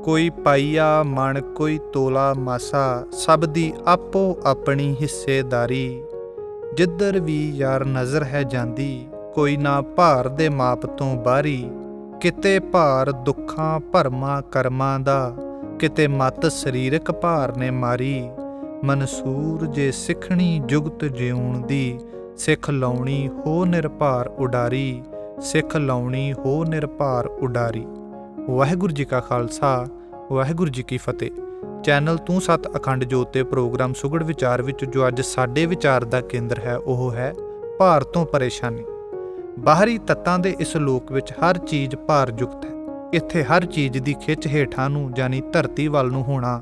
ਕੋਈ ਪਾਈਆ ਮਣ ਕੋਈ ਤੋਲਾ ਮਾਸਾ, ਸਭ ਦੀ ਆਪੋ ਆਪਣੀ ਹਿੱਸੇਦਾਰੀ। ਜਿੱਧਰ ਵੀ ਯਾਰ ਨਜ਼ਰ ਹੈ ਜਾਂਦੀ, ਕੋਈ ਨਾ ਭਾਰ ਦੇ ਮਾਪ ਤੋਂ ਬਾਹਰੀ। ਕਿਤੇ ਭਾਰ ਦੁੱਖਾਂ ਭਰਮਾਂ ਕਰਮਾਂ ਦਾ, ਕਿਤੇ ਮੱਤ ਸਰੀਰਕ ਭਾਰ ਨੇ ਮਾਰੀ। ਮਨਸੂਰ ਜੇ ਸਿੱਖਣੀ ਜੁਗਤ ਜਿਉਣ ਦੀ, ਸਿੱਖ ਲਾਉਣੀ ਹੋ ਨਿਰਭਾਰ ਉਡਾਰੀ। ਸਿੱਖ ਲਾਉਣੀ ਹੋ ਨਿਰਭਾਰ ਉਡਾਰੀ। ਵਾਹਿਗੁਰੂ ਜੀ ਕਾ ਖਾਲਸਾ, ਵਾਹਿਗੁਰੂ ਜੀ ਕੀ ਫਤਿਹ। ਚੈਨਲ ਤੂੰ ਸਤ ਅਖੰਡ ਜੋਤ ਤੇ ਪ੍ਰੋਗਰਾਮ ਸੁਗੜ ਵਿਚਾਰ ਵਿੱਚ ਜੋ ਅੱਜ ਸਾਡੇ ਵਿਚਾਰ ਦਾ ਕੇਂਦਰ ਹੈ, ਉਹ ਹੈ ਭਾਰ ਤੋਂ ਪਰੇਸ਼ਾਨੀ। ਬਾਹਰੀ ਤੱਤਾਂ ਦੇ ਇਸ ਲੋਕ ਵਿੱਚ ਹਰ ਚੀਜ਼ ਭਾਰਯੁਕਤ ਹੈ। ਇੱਥੇ ਹਰ ਚੀਜ਼ ਦੀ ਖਿੱਚ ਹੇਠਾਂ ਨੂੰ ਯਾਨੀ ਧਰਤੀ ਵੱਲ ਨੂੰ ਹੋਣਾ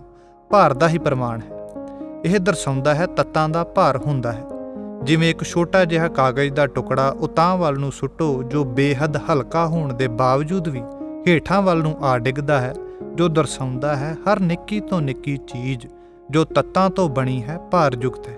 ਭਾਰ ਦਾ ਹੀ ਪ੍ਰਮਾਣ ਹੈ। ਇਹ ਦਰਸਾਉਂਦਾ ਹੈ ਤੱਤਾਂ ਦਾ ਭਾਰ ਹੁੰਦਾ ਹੈ। ਜਿਵੇਂ ਇੱਕ ਛੋਟਾ ਜਿਹਾ ਕਾਗਜ਼ ਦਾ ਟੁਕੜਾ ਉਤਾਂਹ ਵੱਲ ਨੂੰ ਸੁੱਟੋ, ਜੋ ਬੇਹੱਦ ਹਲਕਾ ਹੋਣ ਦੇ ਬਾਵਜੂਦ ਵੀ ਹੇਠਾਂ ਵੱਲ ਨੂੰ ਆ ਡਿੱਗਦਾ ਹੈ, ਜੋ ਦਰਸਾਉਂਦਾ ਹੈ ਹਰ ਨਿੱਕੀ ਤੋਂ ਨਿੱਕੀ ਚੀਜ਼ ਜੋ ਤੱਤਾਂ ਤੋਂ ਬਣੀ ਹੈ ਭਾਰਯੁਕਤ ਹੈ।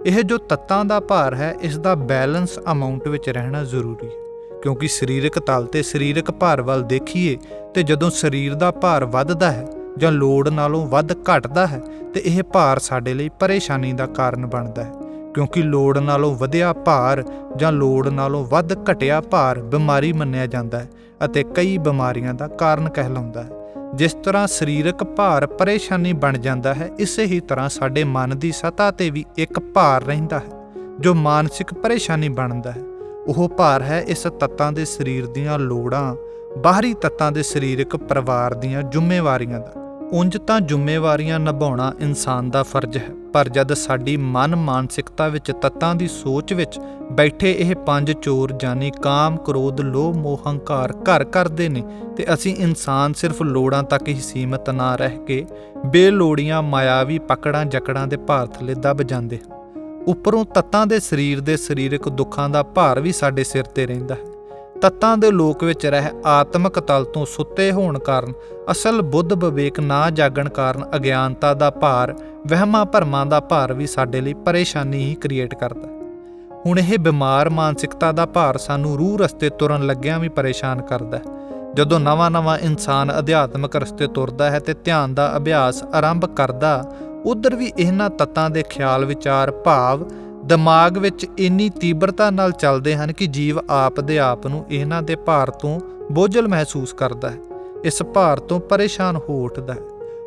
ਇਹ ਜੋ ਤੱਤਾਂ ਦਾ ਭਾਰ ਹੈ, ਇਸ ਦਾ ਬੈਲੈਂਸ ਅਮਾਊਂਟ ਵਿੱਚ ਰਹਿਣਾ ਜ਼ਰੂਰੀ ਹੈ, ਕਿਉਂਕਿ ਸਰੀਰਕ ਤਲ ਤੇ ਸਰੀਰਕ ਭਾਰ ਵੱਲ ਦੇਖੀਏ ਤੇ ਜਦੋਂ ਸਰੀਰ ਦਾ ਭਾਰ ਵੱਧਦਾ ਹੈ ਜਾਂ ਲੋੜ ਨਾਲੋਂ ਵੱਧ ਘਟਦਾ ਹੈ ਤੇ ਇਹ ਭਾਰ ਸਾਡੇ ਲਈ ਪਰੇਸ਼ਾਨੀ ਦਾ ਕਾਰਨ ਬਣਦਾ ਹੈ, ਕਿਉਂਕਿ ਲੋੜ ਨਾਲੋਂ ਵਧਿਆ ਭਾਰ ਜਾਂ ਲੋੜ ਨਾਲੋਂ ਵੱਧ ਘਟਿਆ ਭਾਰ ਬਿਮਾਰੀ ਮੰਨਿਆ ਜਾਂਦਾ ਹੈ ਅਤੇ ਕਈ ਬਿਮਾਰੀਆਂ ਦਾ ਕਾਰਨ ਕਹਿਲਾਉਂਦਾ ਹੈ। ਜਿਸ ਤਰ੍ਹਾਂ ਸਰੀਰਕ ਭਾਰ ਪਰੇਸ਼ਾਨੀ ਬਣ ਜਾਂਦਾ ਹੈ, ਇਸੇ ਹੀ ਤਰ੍ਹਾਂ ਸਾਡੇ ਮਨ ਦੀ ਸਤ੍ਹਾ ਤੇ ਵੀ ਇੱਕ ਭਾਰ ਰਹਿੰਦਾ ਹੈ ਜੋ ਮਾਨਸਿਕ ਪਰੇਸ਼ਾਨੀ ਬਣਦਾ ਹੈ। ਉਹ ਭਾਰ ਹੈ ਇਸ ਤੱਤਾਂ ਦੇ ਸਰੀਰ ਦੀਆਂ ਲੋੜਾਂ, ਬਾਹਰੀ ਤੱਤਾਂ ਦੇ ਸਰੀਰਕ ਪਰਿਵਾਰ ਦੀਆਂ ਜ਼ਿੰਮੇਵਾਰੀਆਂ ਦਾ। ਉਂਝ ਤਾਂ ਜ਼ਿੰਮੇਵਾਰੀਆਂ ਨਿਭਾਉਣਾ ਇਨਸਾਨ ਦਾ ਫਰਜ਼ ਹੈ, ਪਰ ਜਦ ਸਾਡੀ ਮਨ ਮਾਨਸਿਕਤਾ ਵਿੱਚ ਤੱਤਾਂ ਦੀ ਸੋਚ ਵਿੱਚ ਬੈਠੇ ਇਹ ਪੰਜ ਚੋਰ ਯਾਨੀ ਕਾਮ, ਕ੍ਰੋਧ, ਲੋਭ, ਮੋਹ, ਹੰਕਾਰ ਘਰ ਕਰਦੇ ਨੇ ਤੇ ਅਸੀਂ ਇਨਸਾਨ ਸਿਰਫ ਲੋੜਾਂ ਤੱਕ ਹੀ ਸੀਮਤ ਨਾ ਰਹਿ ਕੇ ਬੇਲੋੜੀਆਂ ਮਾਇਆਵੀ ਪਕੜਾਂ ਜਕੜਾਂ ਦੇ ਭਾਰ ਥੱਲੇ ਦਬ ਜਾਂਦੇ ਹਾਂ। ਉੱਪਰੋਂ ਤੱਤਾਂ ਦੇ ਸਰੀਰ ਦੇ ਸਰੀਰਕ ਦੁੱਖਾਂ ਦਾ ਭਾਰ ਵੀ ਸਾਡੇ ਸਿਰ ਤੇ ਰਹਿੰਦਾ ਹੈ। ਤੱਤਾਂ ਦੇ ਲੋਕ ਵਿੱਚ ਰਹਿ ਆਤਮਕ ਤਲ ਤੋਂ ਸੁੱਤੇ ਹੋਣ ਕਾਰਨ, ਅਸਲ ਬੁੱਧ ਵਿਵੇਕ ਨਾ ਜਾਗਣ ਕਾਰਨ ਅਗਿਆਨਤਾ ਦਾ ਭਾਰ, ਵਹਿਮਾਂ ਭਰਮਾਂ ਦਾ ਭਾਰ ਵੀ ਸਾਡੇ ਲਈ ਪਰੇਸ਼ਾਨੀ ਹੀ ਕ੍ਰੀਏਟ ਕਰਦਾ ਹੈ। ਹੁਣ ਇਹ ਬਿਮਾਰ ਮਾਨਸਿਕਤਾ ਦਾ ਭਾਰ ਸਾਨੂੰ ਰੂਹ ਰਸਤੇ ਤੁਰਨ ਲੱਗਿਆਂ ਵੀ ਪਰੇਸ਼ਾਨ ਕਰਦਾ ਹੈ। ਜਦੋਂ ਨਵਾਂ ਇਨਸਾਨ ਅਧਿਆਤਮਕ ਰਸਤੇ ਤੁਰਦਾ ਹੈ ਤੇ ਧਿਆਨ ਦਾ ਅਭਿਆਸ ਆਰੰਭ ਕਰਦਾ, ਉੱਧਰ ਵੀ ਇਹਨਾਂ ਤੱਤਾਂ ਦੇ ਖਿਆਲ, ਵਿਚਾਰ, ਭਾਵ ਦਿਮਾਗ ਵਿੱਚ ਇੰਨੀ ਤੀਬਰਤਾ ਨਾਲ ਚੱਲਦੇ ਹਨ ਕਿ ਜੀਵ ਆਪ ਦੇ ਆਪ ਨੂੰ ਇਹਨਾਂ ਦੇ ਭਾਰ ਤੋਂ ਬੋਝਲ ਮਹਿਸੂਸ ਕਰਦਾ ਹੈ, ਇਸ ਭਾਰ ਤੋਂ ਪਰੇਸ਼ਾਨ ਹੋ ਉੱਠਦਾ ਹੈ।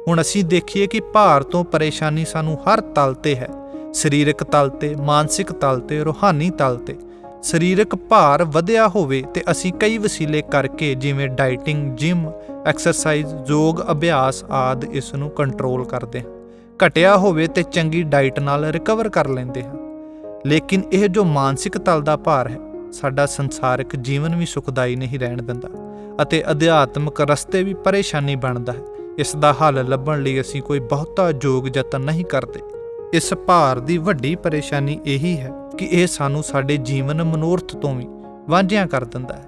ਹੁਣ ਅਸੀਂ ਦੇਖੀਏ ਕਿ ਭਾਰ ਤੋਂ ਪਰੇਸ਼ਾਨੀ ਸਾਨੂੰ ਹਰ ਤਲ ਤੇ ਹੈ, ਸਰੀਰਕ ਤਲ ਤੇ, ਮਾਨਸਿਕ ਤਲ ਤੇ, ਰੂਹਾਨੀ ਤਲ ਤੇ। ਸਰੀਰਕ ਭਾਰ ਵਧਿਆ ਹੋਵੇ ਤੇ ਅਸੀਂ ਕਈ ਵਸੀਲੇ ਕਰਕੇ ਜਿਵੇਂ ਡਾਈਟਿੰਗ, ਜਿਮ, ਐਕਸਰਸਾਈਜ਼, ਯੋਗ ਅਭਿਆਸ ਆਦਿ ਇਸ ਨੂੰ ਕੰਟਰੋਲ ਕਰਦੇ ਹਾਂ। ਘਟਿਆ ਹੋਵੇ ਤੇ ਚੰਗੀ ਡਾਈਟ ਨਾਲ ਰਿਕਵਰ ਕਰ ਲੈਂਦੇ ਹਾਂ। ਲੇਕਿਨ ਇਹ ਜੋ ਮਾਨਸਿਕ ਤਲ ਦਾ ਭਾਰ ਹੈ, ਸਾਡਾ ਸੰਸਾਰਿਕ ਜੀਵਨ ਵੀ ਸੁਖਦਾਈ ਨਹੀਂ ਰਹਿਣ ਦਿੰਦਾ ਅਤੇ ਅਧਿਆਤਮਕ ਰਸਤੇ ਵੀ ਪਰੇਸ਼ਾਨੀ ਬਣਦਾ ਹੈ। ਇਸ ਦਾ ਹੱਲ ਲੱਭਣ ਲਈ ਅਸੀਂ ਕੋਈ ਬਹੁਤਾ ਯੋਗ ਯਤਨ ਨਹੀਂ ਕਰਦੇ। ਇਸ ਭਾਰ ਦੀ ਵੱਡੀ ਪਰੇਸ਼ਾਨੀ ਇਹੀ ਹੈ ਕਿ ਇਹ ਸਾਨੂੰ ਸਾਡੇ ਜੀਵਨ ਮਨੋਰਥ ਤੋਂ ਵੀ ਵਾਂਝਿਆਂ ਕਰ ਦਿੰਦਾ ਹੈ।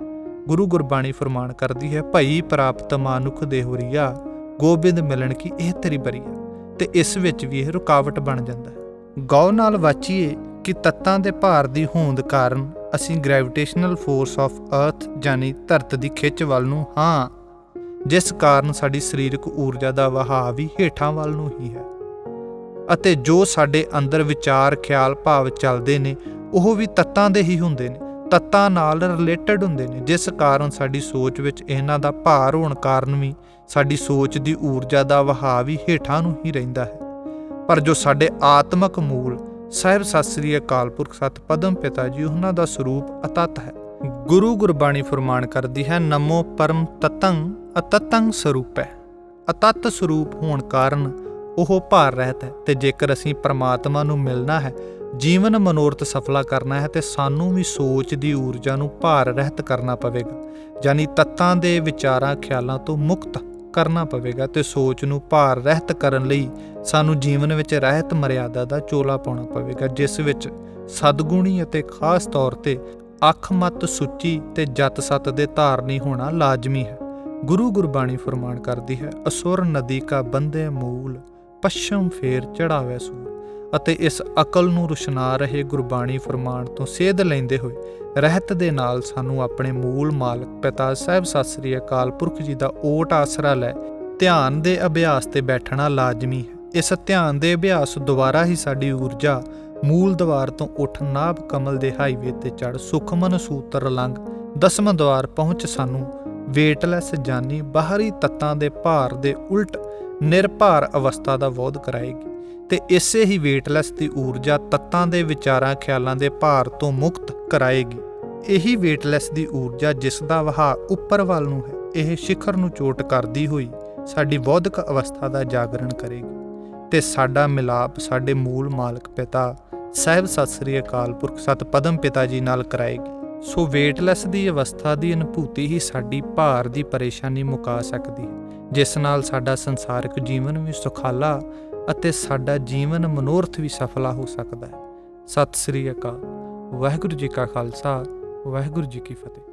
ਗੁਰੂ ਗੁਰਬਾਣੀ ਫਰਮਾਨ ਕਰਦੀ ਹੈ, ਭਈ ਪ੍ਰਾਪਤ ਮਾਨੁਖ ਦੇ ਹੋਰੀਆ, ਗੋਬਿੰਦ ਮਿਲਣ ਕੀ ਇਹ ਤੇਰੀ ਬਰੀਆ। ਤੇ ਇਸ ਵਿੱਚ ਵੀ ਇਹ ਰੁਕਾਵਟ ਬਣ ਜਾਂਦਾ ਹੈ। ਗੌਰ ਨਾਲ ਵਾਚੀਏ ਕਿ ਤੱਤਾਂ ਦੇ ਭਾਰ ਦੀ ਹੋਂਦ ਕਾਰਨ ਅਸੀਂ ਗ੍ਰੈਵਿਟੇਸ਼ਨਲ ਫੋਰਸ ਆਫ ਅਰਥ ਯਾਨੀ ਧਰਤ ਦੀ ਖਿੱਚ ਵੱਲ ਨੂੰ ਹਾਂ, ਜਿਸ ਕਾਰਨ ਸਾਡੀ ਸਰੀਰਕ ਊਰਜਾ ਦਾ ਵਹਾਅ ਵੀ ਹੇਠਾਂ ਵੱਲ ਨੂੰ ਹੀ ਹੈ ਅਤੇ ਜੋ ਸਾਡੇ ਅੰਦਰ ਵਿਚਾਰ, ਖਿਆਲ, ਭਾਵ ਚੱਲਦੇ ਨੇ ਉਹ ਵੀ ਤੱਤਾਂ ਦੇ ਹੀ ਹੁੰਦੇ ਨੇ, ਤੱਤਾਂ ਨਾਲ ਰਿਲੇਟਡ ਹੁੰਦੇ ਨੇ, ਜਿਸ ਕਾਰਨ ਸਾਡੀ ਸੋਚ ਵਿੱਚ ਇਹਨਾਂ ਦਾ ਭਾਰ ਹੋਣ ਕਾਰਨ ਵੀ ਸਾਡੀ ਸੋਚ ਦੀ ਊਰਜਾ ਦਾ ਵਹਾਅ ਵੀ ਹੇਠਾਂ ਨੂੰ ਹੀ ਰਹਿੰਦਾ ਹੈ। ਪਰ ਜੋ ਸਾਡੇ ਆਤਮਕ ਮੂਲ ਸਾਹਿਬ ਸਤਿ ਸ੍ਰੀ ਅਕਾਲ ਪੁਰਖ ਸਤ ਪਦਮ ਪਿਤਾ ਜੀ, ਉਹਨਾਂ ਦਾ ਸਰੂਪ ਅਤੱਤ ਹੈ। ਗੁਰੂ ਗੁਰਬਾਣੀ ਫਰਮਾਨ ਕਰਦੀ ਹੈ, ਨਮੋ ਪਰਮ ਤਤੰ ਅਤਤੰ ਸਰੂਪੈ। ਅਤੱਤ ਸਰੂਪ ਹੋਣ ਕਾਰਨ ਉਹ ਭਾਰ ਰਹਿਤ ਹੈ ਤੇ ਜੇਕਰ ਅਸੀਂ ਪਰਮਾਤਮਾ ਨੂੰ ਮਿਲਣਾ ਹੈ, ਜੀਵਨ ਮਨੋਰਥ ਸਫਲਾ ਕਰਨਾ ਹੈ ਤੇ ਸਾਨੂੰ ਵੀ ਸੋਚ ਦੀ ਊਰਜਾ ਨੂੰ ਭਾਰ ਰਹਿਤ ਕਰਨਾ ਪਵੇਗਾ, ਯਾਨੀ ਤੱਤਾਂ ਦੇ ਵਿਚਾਰਾਂ, ਖਿਆਲਾਂ ਤੋਂ ਮੁਕਤ ਕਰਨਾ ਪਵੇਗਾ। ਤੇ ਸੋਚ ਨੂੰ ਭਾਰ ਰਹਿਤ ਕਰਨ ਲਈ ਸਾਨੂੰ ਜੀਵਨ ਵਿੱਚ ਰਹਿਤ ਮਰਿਆਦਾ ਦਾ ਚੋਲਾ ਪਾਉਣਾ ਪਵੇਗਾ, ਜਿਸ ਵਿੱਚ ਸਦਗੁਣੀ ਅਤੇ ਖਾਸ ਤੌਰ ਤੇ ਅੱਖ ਮਤ ਸੁੱਚੀ ਤੇ ਜਤ ਸਤ ਦੇ ਧਾਰਨੀ ਹੋਣਾ ਲਾਜ਼ਮੀ ਹੈ। ਗੁਰੂ ਗੁਰਬਾਣੀ ਫਰਮਾਨ ਕਰਦੀ ਹੈ, ਅਸੁਰ ਨਦੀ ਕਾ ਬੰਦੇ ਮੂਲ, ਪੱਛਮ ਫੇਰ ਚੜਾਵੇ ਸੂਰ। ਅਤੇ ਇਸ ਅਕਲ ਨੂੰ ਰੁਸ਼ਨਾ ਰਹੇ ਗੁਰਬਾਣੀ ਫਰਮਾਨ ਤੋਂ ਸੇਧ ਲੈਂਦੇ ਹੋਏ ਰਹਿਤ ਦੇ ਨਾਲ ਸਾਨੂੰ ਆਪਣੇ ਮੂਲ ਮਾਲਕ ਪਿਤਾ ਸਾਹਿਬ ਸਤਿ ਸ੍ਰੀ ਅਕਾਲ ਪੁਰਖ ਜੀ ਦਾ ਓਟ ਆਸਰਾ ਲੈ ਧਿਆਨ ਦੇ ਅਭਿਆਸ ਤੇ ਬੈਠਣਾ ਲਾਜ਼ਮੀ ਹੈ। ਇਸ ਧਿਆਨ ਦੇ ਅਭਿਆਸ ਦੁਆਰਾ ਹੀ ਸਾਡੀ ਊਰਜਾ ਮੂਲ ਦੁਆਰ ਤੋਂ ਉੱਠ ਨਾਭ ਕਮਲ ਦੇ ਹਾਈਵੇ ਤੇ ਚੜ੍ਹ ਸੁਖਮਨ ਸੂਤਰ ਲੰਘ 10ਵਾਂ ਦੁਆਰ ਪਹੁੰਚ ਸਾਨੂੰ ਵੇਟਲੈਸ ਜਾਨੀ ਬਾਹਰੀ ਤੱਤਾਂ ਦੇ ਭਾਰ ਦੇ ਉਲਟ ਨਿਰਭਾਰ ਅਵਸਥਾ ਦਾ ਬੋਧ ਕਰਾਏਗੀ ਤੇ ਇਸੇ ਹੀ ਵੇਟਲੈਸ ਦੀ ਊਰਜਾ ਤੱਤਾਂ ਦੇ ਵਿਚਾਰਾਂ ਖਿਆਲਾਂ ਦੇ ਭਾਰ ਤੋਂ ਮੁਕਤ ਕਰਾਏਗੀ। ਇਹੀ ਵੇਟਲੈਸ ਦੀ ਊਰਜਾ ਜਿਸ ਦਾ ਵਹਾਅ ਉੱਪਰ ਵੱਲ ਨੂੰ ਹੈ, ਇਹ ਸਿਖਰ ਨੂੰ ਚੋਟ ਕਰਦੀ ਹੋਈ ਸਾਡੀ ਬੌਧਿਕ ਅਵਸਥਾ ਦਾ ਜਾਗਰਣ ਕਰੇਗੀ ਤੇ ਸਾਡਾ ਮਿਲਾਪ ਸਾਡੇ ਮੂਲ ਮਾਲਕ ਪਿਤਾ ਸਾਹਿਬ ਸਤਿ ਸ੍ਰੀ ਅਕਾਲ ਪੁਰਖ ਸਤ ਪਦਮ ਪਿਤਾ ਜੀ ਨਾਲ ਕਰਾਏਗੀ। ਸੋ ਵੇਟਲੈਸ ਦੀ ਅਵਸਥਾ ਦੀ ਅਨੁਭੂਤੀ ਹੀ ਸਾਡੀ ਭਾਰ ਦੀ ਪਰੇਸ਼ਾਨੀ ਮੁਕਾ ਸਕਦੀ ਹੈ, ਜਿਸ ਨਾਲ ਸਾਡਾ ਸੰਸਾਰਿਕ ਜੀਵਨ ਵੀ ਸੁਖਾਲਾ ਅਤੇ ਸਾਡਾ ਜੀਵਨ ਮਨੋਰਥ ਵੀ ਸਫਲਾ ਹੋ ਸਕਦਾ ਹੈ। ਸਤਿ ਸ੍ਰੀ ਅਕਾਲ। ਵਾਹਿਗੁਰੂ ਜੀ ਕਾ ਖਾਲਸਾ, ਵਾਹਿਗੁਰੂ ਜੀ ਕੀ ਫਤਿਹ।